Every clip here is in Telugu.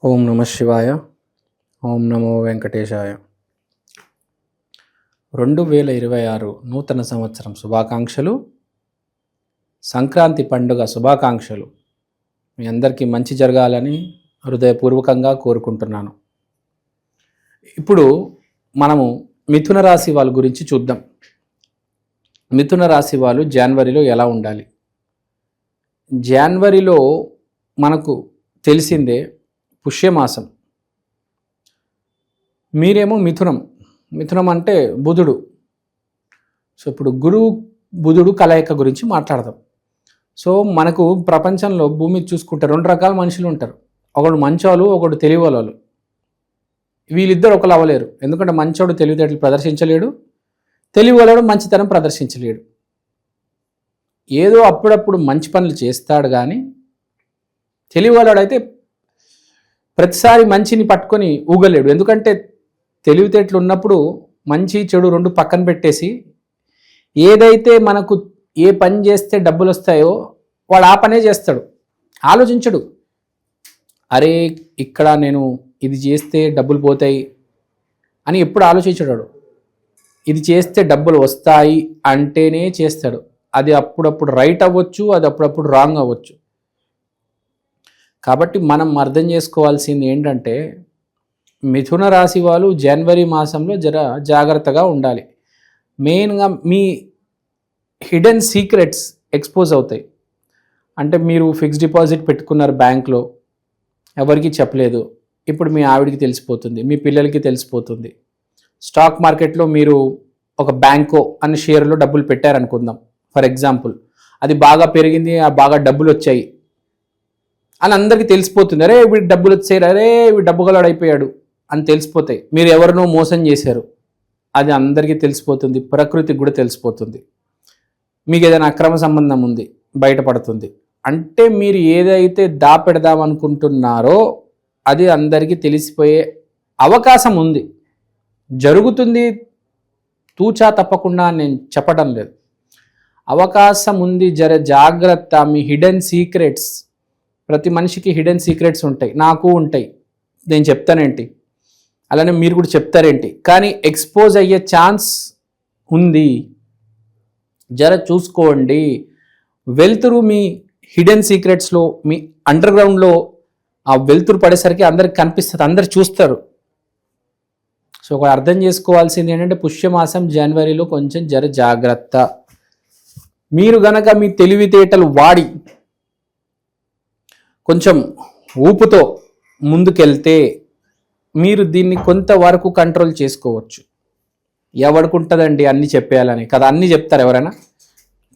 ఓం నమ శివాయ. ఓం నమో వెంకటేశాయ. 2026 నూతన సంవత్సరం శుభాకాంక్షలు. సంక్రాంతి పండుగ శుభాకాంక్షలు. మీ అందరికీ మంచి జరగాలని హృదయపూర్వకంగా కోరుకుంటున్నాను. ఇప్పుడు మనము మిథున రాశి వాళ్ళ గురించి చూద్దాం. మిథున రాశి వాళ్ళు జనవరిలో ఎలా ఉండాలి? జనవరిలో మనకు తెలిసిందే పుష్యమాసం. మీరేమో మిథునం అంటే బుధుడు. సో ఇప్పుడు గురువు బుధుడు కలయిక గురించి మాట్లాడదాం. సో మనకు ప్రపంచంలో భూమి చూసుకుంటే 2 రకాల మనుషులు ఉంటారు. ఒకడు మంచోళ్ళు, ఒకడు తెలివివాళ్ళు. వీళ్ళిద్దరు ఒకరు అవ్వలేరు. ఎందుకంటే మంచోడు తెలివితేటలు ప్రదర్శించలేడు, తెలివివాడు మంచితనం ప్రదర్శించలేడు. ఏదో అప్పుడప్పుడు మంచి పనులు చేస్తాడు, కానీ తెలివివాడైతే ప్రతిసారి మంచిని పట్టుకొని ఊగలేడు. ఎందుకంటే తెలివితేటలు ఉన్నప్పుడు మంచి చెడు 2 పక్కన పెట్టేసి ఏదైతే మనకు ఏ పని చేస్తే డబ్బులు వస్తాయో వాడు ఆ పనే చేస్తాడు, ఆలోచించడు. అరే ఇక్కడ నేను ఇది చేస్తే డబ్బులు పోతాయి అని ఎప్పుడు ఆలోచించడాడు. ఇది చేస్తే డబ్బులు వస్తాయి అంటేనే చేస్తాడు. అది అప్పుడప్పుడు రైట్ అవ్వచ్చు, అది అప్పుడప్పుడు రాంగ్ అవ్వచ్చు. కాబట్టి మనం అర్థం చేసుకోవాల్సింది ఏంటంటే మిథున రాశి వాళ్ళు జనవరి మాసంలో జాగ్రత్తగా ఉండాలి. మెయిన్గా మీ హిడెన్ సీక్రెట్స్ ఎక్స్పోజ్ అవుతాయి. అంటే మీరు ఫిక్స్డ్ డిపాజిట్ పెట్టుకున్నారు బ్యాంక్లో, ఎవరికి చెప్పలేదు. ఇప్పుడు మీ ఆవిడికి తెలిసిపోతుంది, మీ పిల్లలకి తెలిసిపోతుంది. స్టాక్ మార్కెట్లో మీరు ఒక బ్యాంకో అనే షేర్లో డబ్బులు పెట్టారనుకుందాం ఫర్ ఎగ్జాంపుల్. అది బాగా పెరిగింది, బాగా డబ్బులు వచ్చాయి అని అందరికీ తెలిసిపోతుంది. అరే వీడు డబ్బులు వచ్చారు, అరే వీడు డబ్బుగలాడు అయిపోయాడు అని తెలిసిపోతాయి. మీరు ఎవరినో మోసం చేశారు, అది అందరికీ తెలిసిపోతుంది. ప్రకృతికి కూడా తెలిసిపోతుంది. మీకు ఏదైనా అక్రమ సంబంధం ఉంది, బయటపడుతుంది. అంటే మీరు ఏదైతే దాపెడదామనుకుంటున్నారో అది అందరికీ తెలిసిపోయే అవకాశం ఉంది, జరుగుతుంది. తూచా తప్పకుండా నేను చెప్పడం లేదు, అవకాశం ఉంది. జాగ్రత్త. మీ హిడెన్ సీక్రెట్స్, ప్రతి మనిషికి హిడెన్ సీక్రెట్స్ ఉంటాయి, నాకు ఉంటాయి. నేను చెప్తానేంటి, అలానే మీరు కూడా చెప్తారేంటి, కానీ ఎక్స్పోజ్ అయ్యే ఛాన్స్ ఉంది. చూసుకోండి. వెలుతురు మీ హిడెన్ సీక్రెట్స్లో, మీ అండర్ గ్రౌండ్లో ఆ వెలుతురు పడేసరికి అందరికి కనిపిస్తుంది, అందరు చూస్తారు. సో ఒక అర్థం చేసుకోవాల్సింది ఏంటంటే పుష్యమాసం జనవరిలో కొంచెం జాగ్రత్త. మీరు గనక మీ తెలివితేటలు వాడి కొంచెం ఊపుతో ముందుకెళ్తే మీరు దీన్ని కొంతవరకు కంట్రోల్ చేసుకోవచ్చు. ఎవరికి ఉంటుందండి అన్నీ చెప్పేయాలని కదా, అన్నీ చెప్తారు ఎవరైనా,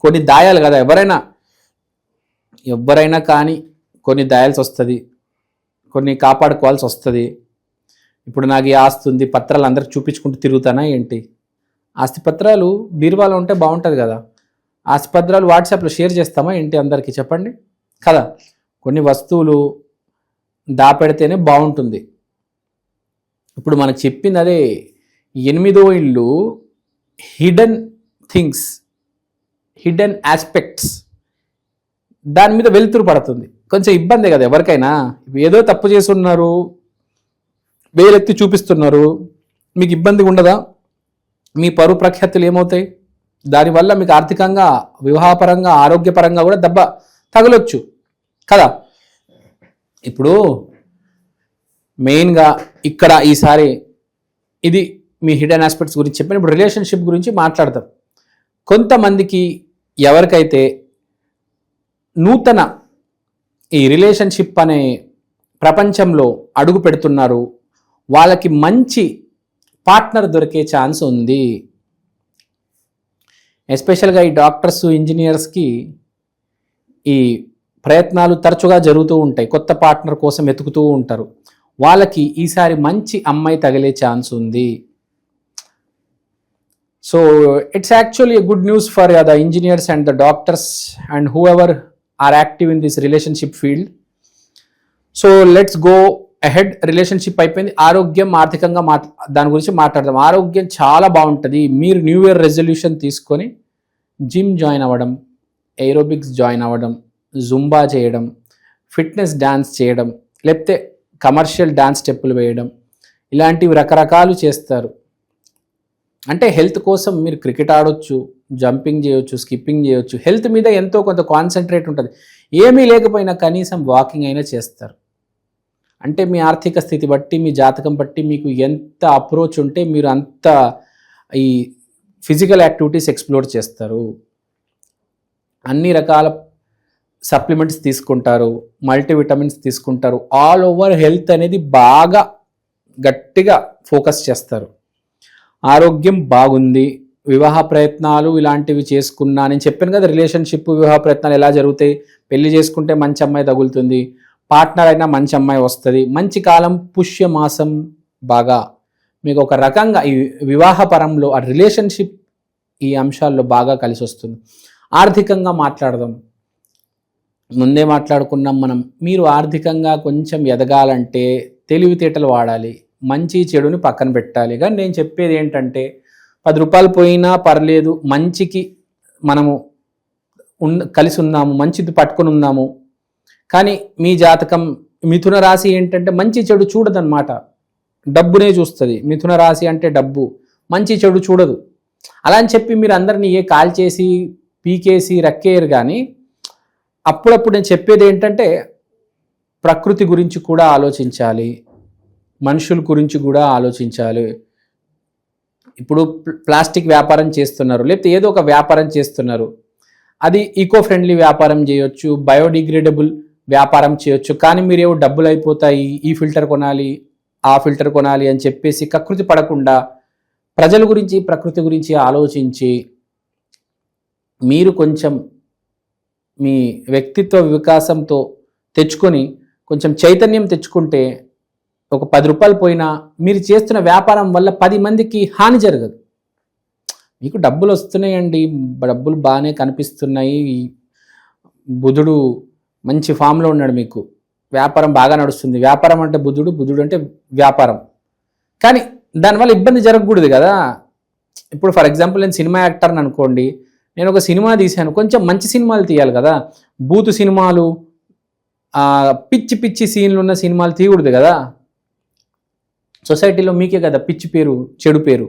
కొన్ని దాయాలు కదా. ఎవరైనా కానీ కొన్ని దాయాల్సి వస్తుంది, కొన్ని కాపాడుకోవాల్సి వస్తుంది. ఇప్పుడు నాకు ఈ ఆస్తి ఉంది, పత్రాలు అందరికి చూపించుకుంటూ తిరుగుతానా ఏంటి? ఆస్తి పత్రాలు బీరువాలో ఉంటే బాగుంటుంది కదా. ఆస్తి పత్రాలు వాట్సాప్లో షేర్ చేస్తామా ఏంటి అందరికీ? చెప్పండి కదా. కొన్ని వస్తువులు దాపెడితేనే బాగుంటుంది. ఇప్పుడు మనకు చెప్పింది అదే 8వ ఇల్లు, హిడెన్ థింగ్స్, హిడెన్ ఆస్పెక్ట్స్. దాని మీద వెలుతురు పడుతుంది. కొంచెం ఇబ్బంది కదా ఎవరికైనా. ఏదో తప్పు చేసి ఉన్నారు, వేలెత్తి చూపిస్తున్నారు, మీకు ఇబ్బందిగా ఉండదా? మీ పరువు ప్రఖ్యాతులు ఏమవుతాయి? దానివల్ల మీకు ఆర్థికంగా, వివాహపరంగా, ఆరోగ్యపరంగా కూడా దెబ్బ తగలొచ్చు కదా. ఇప్పుడు మెయిన్గా ఇక్కడ ఈసారి ఇది మీ హిడెన్ ఆస్పెక్ట్స్ గురించి చెప్పాను. ఇప్పుడు రిలేషన్షిప్ గురించి మాట్లాడతాం. కొంతమందికి ఎవరికైతే నూతన ఈ రిలేషన్షిప్ అనే ప్రపంచంలో అడుగు పెడుతున్నారు, వాళ్ళకి మంచి పార్ట్నర్ దొరికే ఛాన్స్ ఉంది. ఎస్పెషల్గా ఈ డాక్టర్స్, ఇంజనీర్స్కి ఈ ప్రయత్నాలు తరచుగా జరుగుతూ ఉంటాయి. కొత్త పార్ట్నర్ కోసం వెతుకుతూ ఉంటారు. వాళ్ళకి ఈసారి మంచి అమ్మాయి తగిలే ఛాన్స్ ఉంది. So it's actually a good news for the engineers and the doctors and whoever are active in this relationship field. So let's go ahead. Relationship అయిపోయింది. ఆరోగ్యం, ఆర్థికంగా దాని గురించి మాట్లాడదాం. ఆరోగ్యం చాలా బాగుంటుంది. మీరు న్యూ ఇయర్ రెజల్యూషన్ తీసుకొని జిమ్ జాయిన్ అవ్వడం, ఏరోబిక్స్ జాయిన్ అవ్వడం, జుంబా చేయడం, ఫిట్నెస్ డాన్స్ చేయడం, లేకపోతే కమర్షియల్ డాన్స్ స్టెప్పులు వేయడం, ఇలాంటివి రకరకాలు చేస్తారు. అంటే హెల్త్ కోసం మీరు క్రికెట్ ఆడొచ్చు, జంపింగ్ చేయొచ్చు, స్కిప్పింగ్ చేయొచ్చు. హెల్త్ మీద ఎంతో కొంత కాన్సన్ట్రేట్ ఉంటుంది. ఏమీ లేకపోయినా కనీసం వాకింగ్ అయినా చేస్తారు. అంటే మీ ఆర్థిక స్థితి బట్టి, మీ జాతకం బట్టి మీకు ఎంత అప్రోచ్ ఉంటే మీరు అంత ఈ ఫిజికల్ యాక్టివిటీస్ ఎక్స్ప్లోర్ చేస్తారు. అన్ని రకాల సప్లిమెంట్స్ తీసుకుంటారు, మల్టీవిటమిన్స్ తీసుకుంటారు. ఆల్ ఓవర్ హెల్త్ అనేది బాగా గట్టిగా ఫోకస్ చేస్తారు. ఆరోగ్యం బాగుంది. వివాహ ప్రయత్నాలు ఇలాంటివి చేసుకున్నా, నేను చెప్పాను కదా రిలేషన్షిప్ వివాహ ప్రయత్నాలు ఎలా జరుగుతాయి. పెళ్లి చేసుకుంటే మంచి అమ్మాయి తగులుతుంది, పార్ట్నర్ అయినా మంచి అమ్మాయి వస్తుంది. మంచి కాలం పుష్యమాసం బాగా మీకు ఒక రకంగా ఈ వివాహపరంలో ఆ రిలేషన్షిప్ ఈ అంశాల్లో బాగా కలిసి వస్తుంది. ఆర్థికంగా మాట్లాడదాం. ముందే మాట్లాడుకున్నాం మనం. మీరు ఆర్థికంగా కొంచెం ఎదగాలంటే తెలివితేటలు వాడాలి, మంచి చెడుని పక్కన పెట్టాలి. కానీ నేను చెప్పేది ఏంటంటే 10 రూపాయలు పోయినా పర్లేదు, మంచికి మనము కలిసి ఉన్నాము, మంచిది పట్టుకొని ఉన్నాము. కానీ మీ జాతకం మిథున రాశి ఏంటంటే మంచి చెడు చూడదన్నమాట, డబ్బునే చూస్తుంది. మిథున రాశి అంటే డబ్బు, మంచి చెడు చూడదు. అలా అని చెప్పి మీరు అందరినీ కాల్ చేసి పీకేసి రక్కేయరు. కానీ అప్పుడప్పుడు నేను చెప్పేది ఏంటంటే ప్రకృతి గురించి కూడా ఆలోచించాలి, మనుషుల గురించి కూడా ఆలోచించాలి. ఇప్పుడు ప్లాస్టిక్ వ్యాపారం చేస్తున్నారు, లేకపోతే ఏదో ఒక వ్యాపారం చేస్తున్నారు. అది ఈకో ఫ్రెండ్లీ వ్యాపారం చేయొచ్చు, బయోడిగ్రేడబుల్ వ్యాపారం చేయొచ్చు. కానీ మీరేవో డబ్బులు అయిపోతాయి, ఈ ఫిల్టర్ కొనాలి, ఆ ఫిల్టర్ కొనాలి అని చెప్పేసి కకృతి పడకుండా ప్రజల గురించి ప్రకృతి గురించి ఆలోచించి మీరు కొంచెం మీ వ్యక్తిత్వ వికాసంతో తెచ్చుకొని కొంచెం చైతన్యం తెచ్చుకుంటే ఒక 10 రూపాయలు పోయినా మీరు చేస్తున్న వ్యాపారం వల్ల 10 మందికి హాని జరగదు. మీకు డబ్బులు వస్తున్నాయండి, డబ్బులు బాగానే కనిపిస్తున్నాయి, బుధుడు మంచి ఫామ్లో ఉన్నాడు, మీకు వ్యాపారం బాగా నడుస్తుంది. వ్యాపారం అంటే బుధుడు, బుధుడు అంటే వ్యాపారం. కానీ దానివల్ల ఇబ్బంది జరగకూడదు కదా. ఇప్పుడు ఫర్ ఎగ్జాంపుల్ నేను సినిమా యాక్టర్ని అనుకోండి, నేను ఒక సినిమా తీశాను, కొంచెం మంచి సినిమాలు తీయాలి కదా. బూతు సినిమాలు, పిచ్చి పిచ్చి సీన్లు ఉన్న సినిమాలు తీయకూడదు కదా. సొసైటీలో మీకే కదా పిచ్చి పేరు, చెడు పేరు.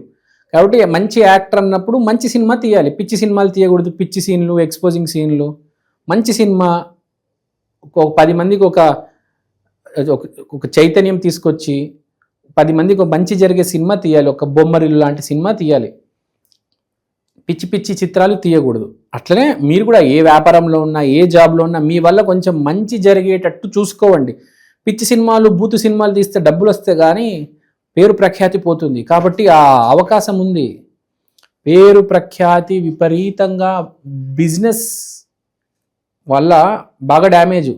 కాబట్టి మంచి యాక్టర్ అన్నప్పుడు మంచి సినిమా తీయాలి, పిచ్చి సినిమాలు తీయకూడదు. పిచ్చి సీన్లు, ఎక్స్పోజింగ్ సీన్లు. మంచి సినిమా ఒక 10 మందికి ఒక చైతన్యం తీసుకొచ్చి 10 మందికి ఒక మంచి జరిగే సినిమా తీయాలి. ఒక బొమ్మరిల్లు లాంటి సినిమా తీయాలి, పిచ్చి పిచ్చి చిత్రాలు తీయకూడదు. అట్లనే మీరు కూడా ఏ వ్యాపారంలో ఉన్నా, ఏ జాబ్లో ఉన్నా మీ వల్ల కొంచెం మంచి జరిగేటట్టు చూసుకోవండి. పిచ్చి సినిమాలు, బూతు సినిమాలు తీస్తే డబ్బులు వస్తే కానీ పేరు ప్రఖ్యాతి పోతుంది. కాబట్టి ఆ అవకాశం ఉంది. పేరు ప్రఖ్యాతి విపరీతంగా బిజినెస్ వల్ల బాగా డ్యామేజ్.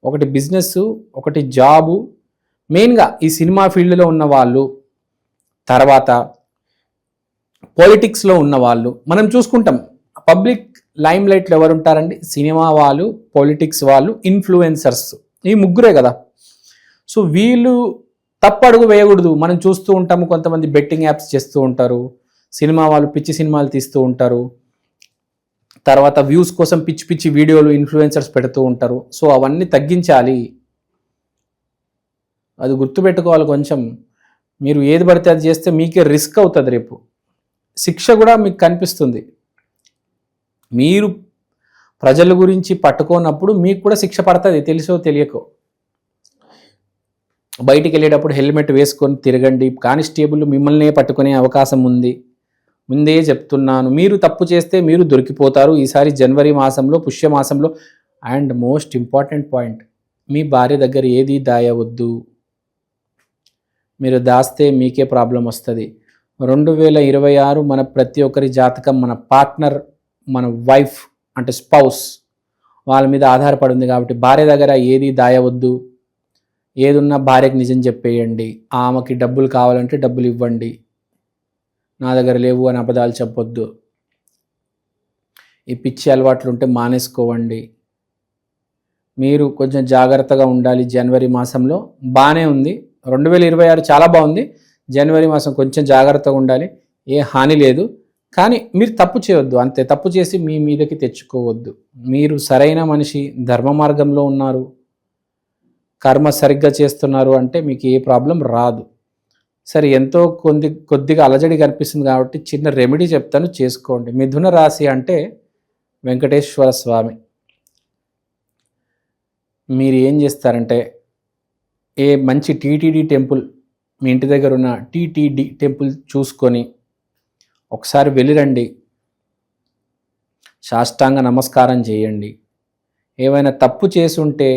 ఒకటి బిజినెస్, ఒకటి జాబు. మెయిన్గా ఈ సినిమా ఫీల్డ్లో ఉన్న వాళ్ళు, తర్వాత పాలిటిక్స్లో ఉన్న వాళ్ళు మనం చూసుకుంటాం. పబ్లిక్ లైమ్ లైట్లో ఎవరు ఉంటారండి? సినిమా వాళ్ళు, పాలిటిక్స్ వాళ్ళు, ఇన్ఫ్లుయెన్సర్స్. ఈ ముగ్గురే కదా. సో వీళ్ళు తప్పడుగు వేయకూడదు. మనం చూస్తూ ఉంటాము, కొంతమంది బెట్టింగ్ యాప్స్ చేస్తూ ఉంటారు, సినిమా వాళ్ళు పిచ్చి సినిమాలు తీస్తూ ఉంటారు, తర్వాత వ్యూస్ కోసం పిచ్చి పిచ్చి వీడియోలు ఇన్ఫ్లుయెన్సర్స్ పెడుతూ ఉంటారు. సో అవన్నీ తగ్గించాలి, అది గుర్తుపెట్టుకోవాలి. కొంచెం మీరు ఏది పడితే అది చేస్తే మీకే రిస్క్ అవుతుంది. రేపు శిక్ష కూడా మీకు కనిపిస్తుంది. మీరు ప్రజల గురించి పట్టుకోనప్పుడు మీకు కూడా శిక్ష పడుతుంది, తెలుసో తెలియకో. బయటికి వెళ్ళేటప్పుడు హెల్మెట్ వేసుకొని తిరగండి. కానిస్టేబుల్ మిమ్మల్నే పట్టుకునే అవకాశం ఉంది, ముందే చెప్తున్నాను. మీరు తప్పు చేస్తే మీరు దొరికిపోతారు ఈసారి జనవరి మాసంలో, పుష్యమాసంలో. అండ్ మోస్ట్ ఇంపార్టెంట్ పాయింట్, మీ భార్య దగ్గర ఏది దాయవద్దు. మీరు దాస్తే మీకే ప్రాబ్లం వస్తుంది. 2026 మన ప్రతి ఒక్కరి జాతకం, మన పార్ట్నర్, మన వైఫ్ అంటే స్పౌస్ వాళ్ళ మీద ఆధారపడి ఉంది. కాబట్టి భార్య దగ్గర ఏది దాయవద్దు. ఏదున్నా భార్యకి నిజం చెప్పేయండి. ఆమెకి డబ్బులు కావాలంటే డబ్బులు ఇవ్వండి, నా దగ్గర లేవు అని అబద్ధాలు చెప్పొద్దు. ఈ పిచ్చి అలవాట్లు ఉంటే మానేసుకోవండి. మీరు కొంచెం జాగ్రత్తగా ఉండాలి. జనవరి మాసంలో బాగానే ఉంది, 2026 చాలా బాగుంది. జనవరి మాసం కొంచెం జాగ్రత్తగా ఉండాలి. ఏ హాని లేదు, కానీ మీరు తప్పు చేయొద్దు అంతే. తప్పు చేసి మీ మీదకి తెచ్చుకోవద్దు. మీరు సరైన మనిషి, ధర్మ మార్గంలో ఉన్నారు. కర్మ సరిగ్గా చేస్తున్నారు అంటే మీకు ఏ ప్రాబ్లం రాదు. సరే, ఎంతో కొద్దిగా అలజడి కనిపిస్తుంది కాబట్టి చిన్న రెమెడీ చెప్తాను, చేసుకోండి. మిథున రాశి అంటే వెంకటేశ్వర స్వామి. మీరు ఏం చేస్తారంటే ఏ మంచి టీటీడీ టెంపుల్, మీ ఇంటి దగ్గర ఉన్న టీటీడీ టెంపుల్ చూసుకొని ఒకసారి వెళ్ళిరండి, సాష్టాంగ నమస్కారం చేయండి. ఏమైనా తప్పు చేసుంటే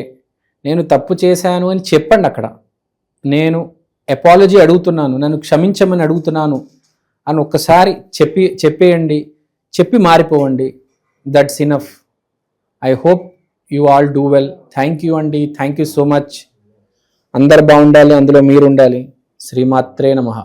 నేను తప్పు చేశాను అని చెప్పండి. అక్కడ నేను అపాలజీ అడుగుతున్నాను, నన్ను క్షమించమని అడుగుతున్నాను అని ఒక్కసారి చెప్పేయండి, చెప్పి మారిపోవండి. That's enough. I hope you all do well. Thank you అండి, థ్యాంక్ యూ సో మచ్. అందరు బాగుండాలి, అందులో మీరు ఉండాలి. శ్రీమాత్రే నమః.